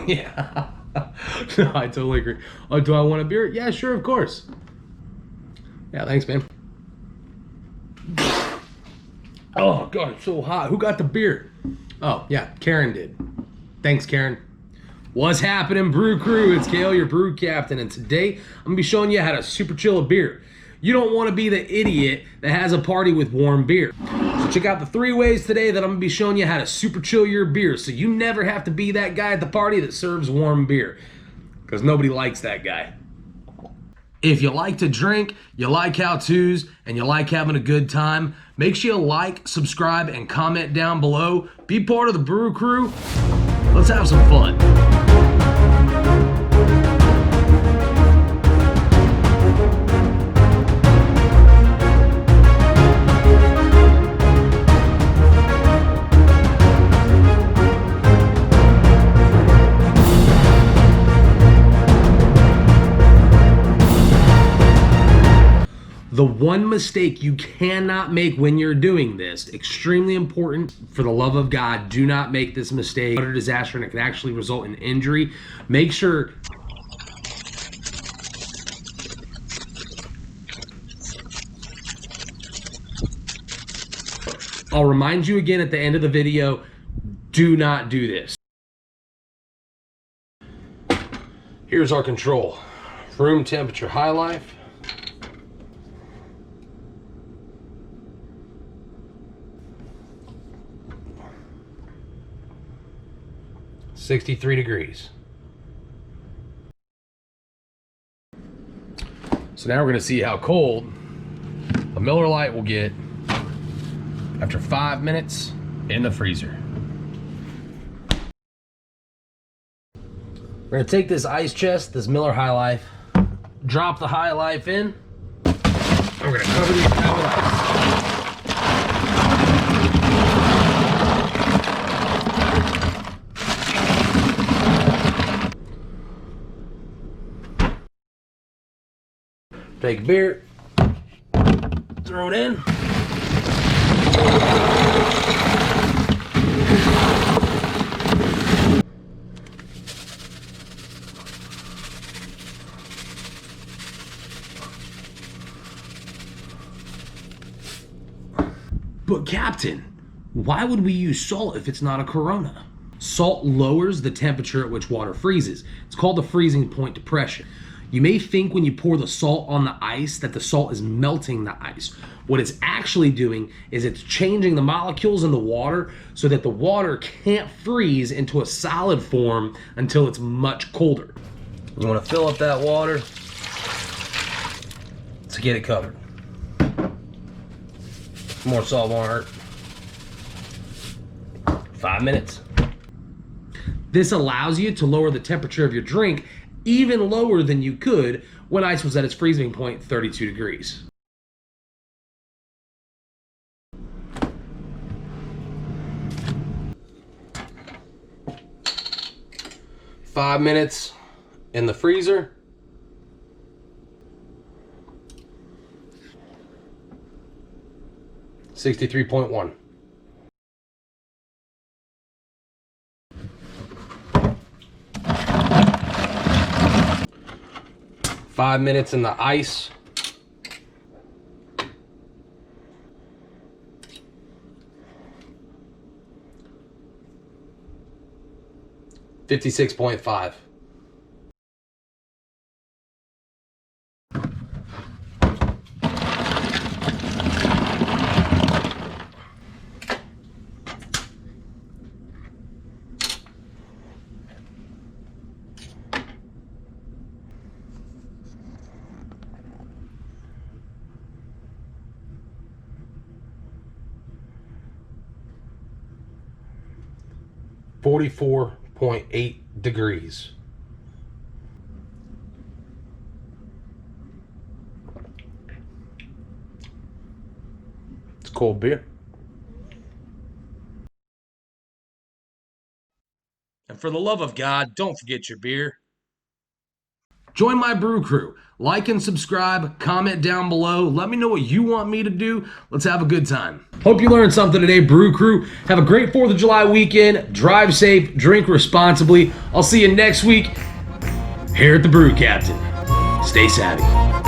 Yeah. No, I totally agree. Oh, do I want a beer? Yeah, sure, of course. Yeah, thanks, man. Oh, God, it's so hot. Who got the beer? Oh, yeah, Karen did. Thanks, Karen. What's happening, Brew Crew? It's Kale, your Brew Captain, and today I'm going to be showing you how to super chill a beer. You don't want to be the idiot that has a party with warm beer. So check out the 3 ways today that I'm going to be showing you how to super chill your beer so you never have to be that guy at the party that serves warm beer. Because nobody likes that guy. If you like to drink, you like how-tos, and you like having a good time, make sure you like, subscribe, and comment down below. Be part of the Brew Crew. Let's have some fun. The one mistake you cannot make when you're doing this, extremely important, for the love of God, do not make this mistake. Utter disaster, and it can actually result in injury. Make sure I'll remind you again at the end of the video, do not do this. Here's our control. Room temperature high life. $63. So now we're going to see how cold a Miller Lite will get after 5 minutes in the freezer. We're going to take this ice chest, this Miller High Life, drop the High Life in, and we're going to cover these down with ice. Take a beer, throw it in. But Captain, why would we use salt if it's not a Corona? Salt lowers the temperature at which water freezes. It's called the freezing point depression. You may think when you pour the salt on the ice that the salt is melting the ice. What it's actually doing is it's changing the molecules in the water so that the water can't freeze into a solid form until it's much colder. You want to fill up that water to get it covered. More salt won't hurt. 5 minutes. This allows you to lower the temperature of your drink even lower than you could when ice was at its freezing point, 32 degrees. Five minutes in the freezer. $63.1. Five minutes in the ice. $56.5. $44.8 degrees. It's cold beer. And for the love of God, don't forget your beer. Join my brew crew. Like and subscribe, comment down below. Let me know what you want me to do. Let's have a good time. Hope you learned something today, Brew Crew. Have a great 4th of July weekend. Drive safe, drink responsibly. I'll see you next week here at the Brew Captain. Stay savvy.